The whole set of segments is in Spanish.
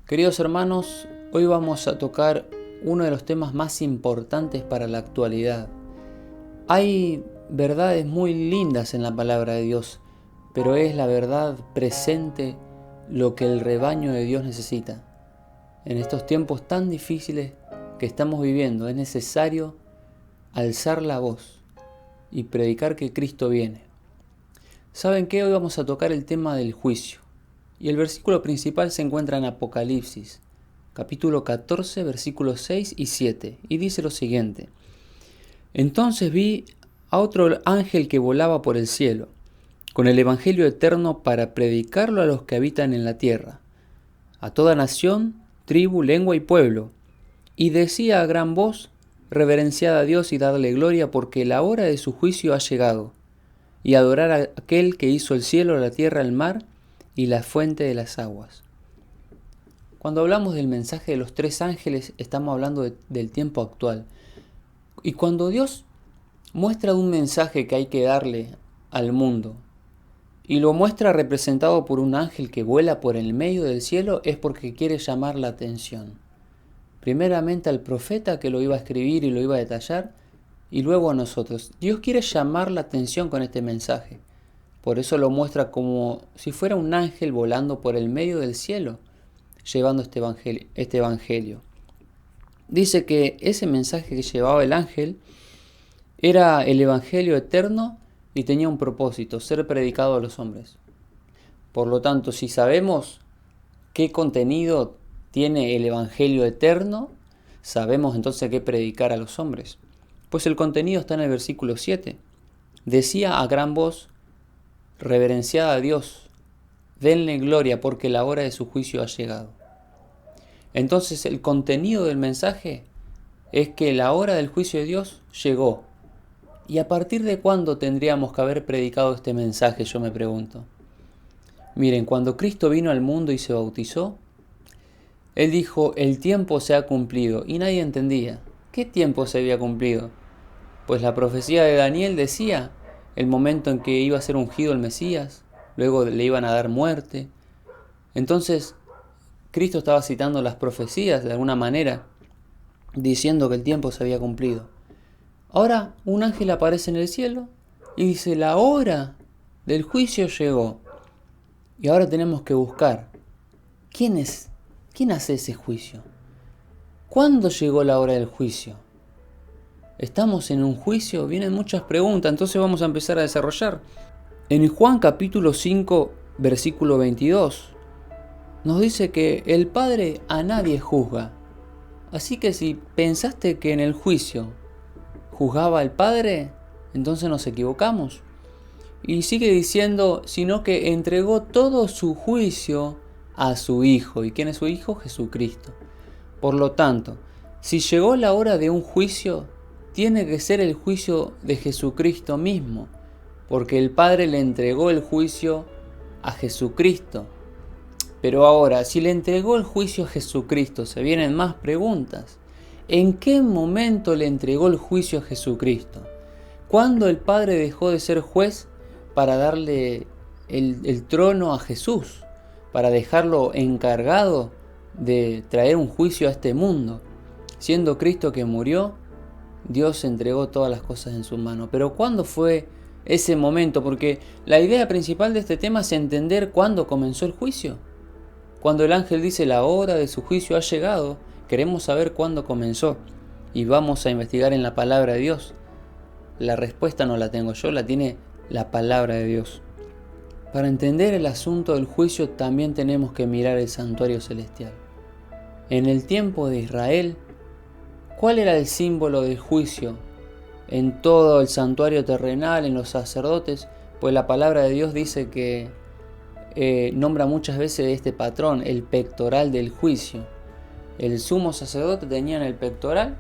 Queridos hermanos, hoy vamos a tocar uno de los temas más importantes para la actualidad. Hay verdades muy lindas en la palabra de Dios, pero es la verdad presente lo que el rebaño de Dios necesita. En estos tiempos tan difíciles que estamos viviendo, es necesario alzar la voz y predicar que Cristo viene. ¿Saben qué? Hoy vamos a tocar el tema del juicio. Y el versículo principal se encuentra en Apocalipsis, capítulo 14, versículos 6 y 7, y dice lo siguiente: Entonces vi a otro ángel que volaba por el cielo, con el evangelio eterno para predicarlo a los que habitan en la tierra, a toda nación, tribu, lengua y pueblo, y decía a gran voz: Reverenciad a Dios y dadle gloria, porque la hora de su juicio ha llegado, y adorar a aquel que hizo el cielo, la tierra, el mar y la fuente de las aguas. Cuando hablamos del mensaje de los tres ángeles, estamos hablando del tiempo actual. Y cuando Dios muestra un mensaje que hay que darle al mundo, y lo muestra representado por un ángel que vuela por el medio del cielo, es porque quiere llamar la atención. Primeramente al profeta que lo iba a escribir y lo iba a detallar, y luego a nosotros. Dios quiere llamar la atención con este mensaje. Por eso lo muestra como si fuera un ángel volando por el medio del cielo, llevando este evangelio. Dice que ese mensaje que llevaba el ángel era el evangelio eterno y tenía un propósito: ser predicado a los hombres. Por lo tanto, si sabemos qué contenido tiene el evangelio eterno, sabemos entonces qué predicar a los hombres. Pues el contenido está en el versículo 7. Decía a gran voz: Reverenciad a Dios, denle gloria, porque la hora de su juicio ha llegado. Entonces el contenido del mensaje es que la hora del juicio de Dios llegó. ¿Y a partir de cuándo tendríamos que haber predicado este mensaje? Yo me pregunto. Miren, cuando Cristo vino al mundo y se bautizó, Él dijo: el tiempo se ha cumplido, y nadie entendía. ¿Qué tiempo se había cumplido? Pues la profecía de Daniel decía el momento en que iba a ser ungido el Mesías, luego le iban a dar muerte. Entonces, Cristo estaba citando las profecías de alguna manera, diciendo que el tiempo se había cumplido. Ahora un ángel aparece en el cielo y dice: la hora del juicio llegó. Y ahora tenemos que buscar quién hace ese juicio. ¿Cuándo llegó la hora del juicio? ¿Estamos en un juicio? Vienen muchas preguntas, entonces vamos a empezar a desarrollar. En Juan capítulo 5, versículo 22, nos dice que el Padre a nadie juzga. Así que si pensaste que en el juicio juzgaba el Padre, entonces nos equivocamos. Y sigue diciendo, sino que entregó todo su juicio a su Hijo. ¿Y quién es su Hijo? Jesucristo. Por lo tanto, si llegó la hora de un juicio, tiene que ser el juicio de Jesucristo mismo, porque el Padre le entregó el juicio a Jesucristo. Pero ahora, si le entregó el juicio a Jesucristo, se vienen más preguntas. ¿En qué momento le entregó el juicio a Jesucristo? ¿Cuándo el Padre dejó de ser juez para darle el trono a Jesús? Para dejarlo encargado de traer un juicio a este mundo. Siendo Cristo que murió, Dios entregó todas las cosas en su mano. Pero ¿cuándo fue ese momento? Porque la idea principal de este tema es entender cuándo comenzó el juicio. Cuando el ángel dice la hora de su juicio ha llegado, queremos saber cuándo comenzó. Y vamos a investigar en la palabra de Dios. La respuesta no la tengo yo, la tiene la palabra de Dios. Para entender el asunto del juicio también tenemos que mirar el santuario celestial. En el tiempo de Israel, ¿cuál era el símbolo del juicio? En todo el santuario terrenal, en los sacerdotes, pues la palabra de Dios dice que nombra muchas veces este patrón, el pectoral del juicio. El sumo sacerdote tenía en el pectoral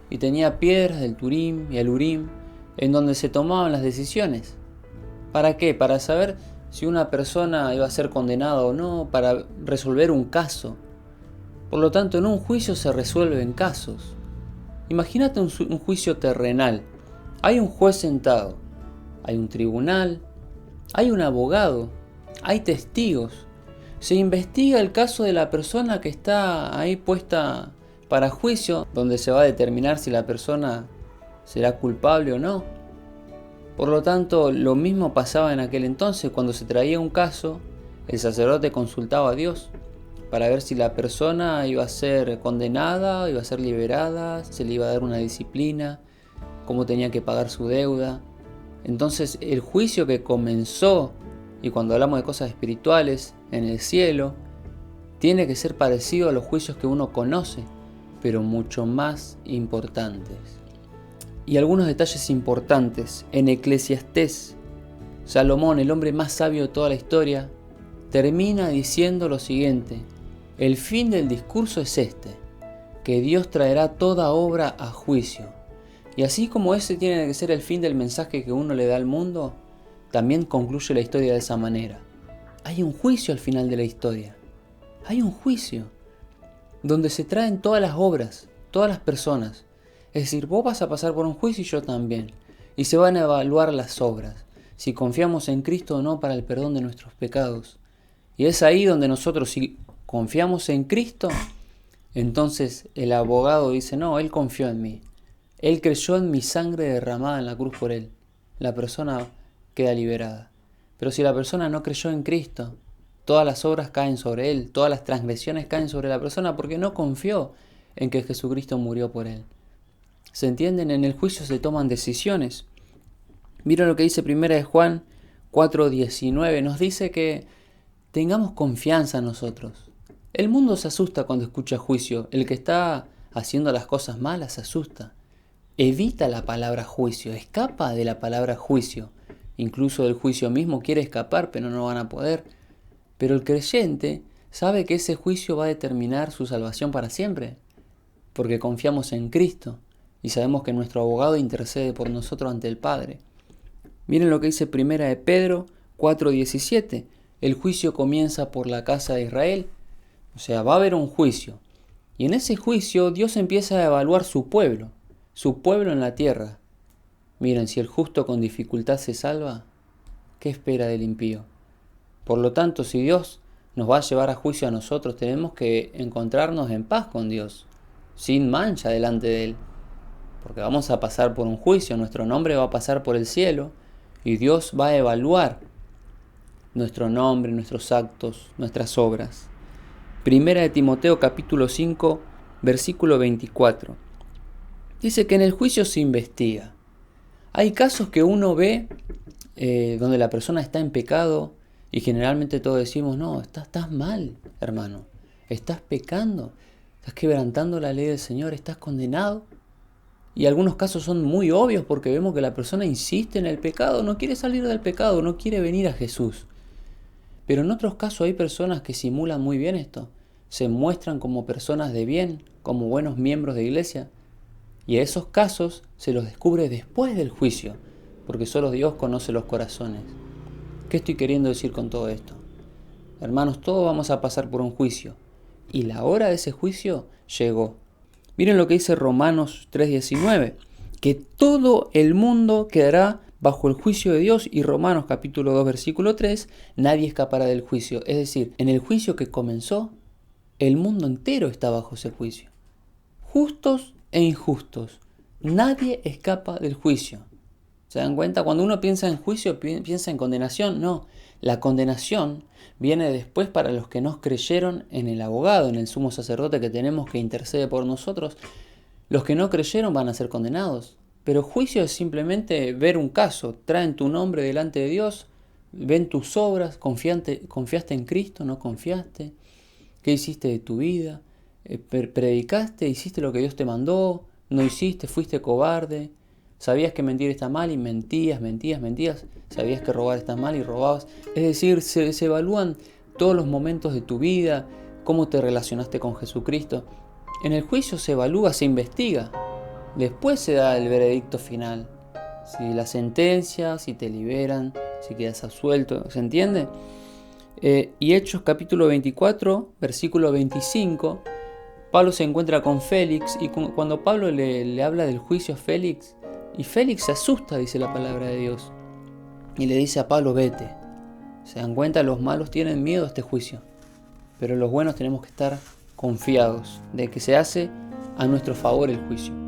y tenía piedras del Turim y el Urim, en donde se tomaban las decisiones. ¿Para qué? Para saber si una persona iba a ser condenada o no, para resolver un caso. Por lo tanto, en un juicio se resuelven casos. Imagínate un juicio terrenal. Hay un juez sentado, hay un tribunal, hay un abogado, hay testigos. Se investiga el caso de la persona que está ahí puesta para juicio, donde se va a determinar si la persona será culpable o no. Por lo tanto, lo mismo pasaba en aquel entonces. Cuando se traía un caso, el sacerdote consultaba a Dios para ver si la persona iba a ser condenada, iba a ser liberada, se le iba a dar una disciplina, cómo tenía que pagar su deuda. Entonces, el juicio que comenzó, y cuando hablamos de cosas espirituales en el cielo, tiene que ser parecido a los juicios que uno conoce, pero mucho más importantes. Y algunos detalles importantes. En Eclesiastés, Salomón, el hombre más sabio de toda la historia, termina diciendo lo siguiente: el fin del discurso es este, que Dios traerá toda obra a juicio. Y así como ese tiene que ser el fin del mensaje que uno le da al mundo, también concluye la historia de esa manera. Hay un juicio al final de la historia. Hay un juicio donde se traen todas las obras, todas las personas. Es decir, vos vas a pasar por un juicio y yo también. Y se van a evaluar las obras, si confiamos en Cristo o no para el perdón de nuestros pecados. Y es ahí donde nosotros, si confiamos en Cristo, entonces el abogado dice, no, Él confió en mí. Él creyó en mi sangre derramada en la cruz por Él. La persona queda liberada. Pero si la persona no creyó en Cristo, todas las obras caen sobre Él, todas las transgresiones caen sobre la persona porque no confió en que Jesucristo murió por Él. ¿Se entienden? En el juicio se toman decisiones. Miren lo que dice 1 Juan 4:19. Nos dice que tengamos confianza en nosotros. El mundo se asusta cuando escucha juicio. El que está haciendo las cosas malas se asusta. Evita la palabra juicio, escapa de la palabra juicio. Incluso del juicio mismo quiere escapar, pero no van a poder. Pero el creyente sabe que ese juicio va a determinar su salvación para siempre, porque confiamos en Cristo y sabemos que nuestro abogado intercede por nosotros ante el Padre. Miren lo que dice 1 de Pedro 4:17. El juicio comienza por la casa de Israel. O sea, va a haber un juicio. Y en ese juicio Dios empieza a evaluar su pueblo en la tierra. Miren, si el justo con dificultad se salva, ¿qué espera del impío? Por lo tanto, si Dios nos va a llevar a juicio a nosotros, tenemos que encontrarnos en paz con Dios, sin mancha delante de Él. Porque vamos a pasar por un juicio, nuestro nombre va a pasar por el cielo y Dios va a evaluar nuestro nombre, nuestros actos, nuestras obras. Primera de Timoteo capítulo 5, versículo 24. Dice que en el juicio se investiga. Hay casos que uno ve donde la persona está en pecado y generalmente todos decimos, no, estás mal, hermano, estás pecando, estás quebrantando la ley del Señor, estás condenado. Y algunos casos son muy obvios porque vemos que la persona insiste en el pecado, no quiere salir del pecado, no quiere venir a Jesús. Pero en otros casos hay personas que simulan muy bien esto, se muestran como personas de bien, como buenos miembros de iglesia. Y a esos casos se los descubre después del juicio, porque solo Dios conoce los corazones. ¿Qué estoy queriendo decir con todo esto? Hermanos, todos vamos a pasar por un juicio, y la hora de ese juicio llegó. Miren lo que dice Romanos 3:19, que todo el mundo quedará bajo el juicio de Dios, y Romanos capítulo 2 versículo 3, nadie escapará del juicio. Es decir, en el juicio que comenzó, el mundo entero está bajo ese juicio. Justos e injustos, nadie escapa del juicio. ¿Se dan cuenta? Cuando uno piensa en juicio, piensa en condenación. No, la condenación viene después para los que no creyeron en el abogado, en el sumo sacerdote que tenemos que intercede por nosotros. Los que no creyeron van a ser condenados. Pero juicio es simplemente ver un caso. Traen tu nombre delante de Dios, ven tus obras, confiaste en Cristo, no confiaste, qué hiciste de tu vida, predicaste, hiciste lo que Dios te mandó, no hiciste, fuiste cobarde. Sabías que mentir está mal y mentías. Sabías que robar está mal y robabas. Es decir, se evalúan todos los momentos de tu vida, cómo te relacionaste con Jesucristo. En el juicio se evalúa, se investiga. Después se da el veredicto final. Si la sentencia, si te liberan, si quedas absuelto. ¿Se entiende? Y Hechos capítulo 24, versículo 25. Pablo se encuentra con Félix y cuando Pablo le habla del juicio a Félix, y Félix se asusta, dice la palabra de Dios, y le dice a Pablo, vete. ¿Se dan cuenta? Los malos tienen miedo a este juicio. pero los buenos tenemos que estar confiados de que se hace a nuestro favor el juicio.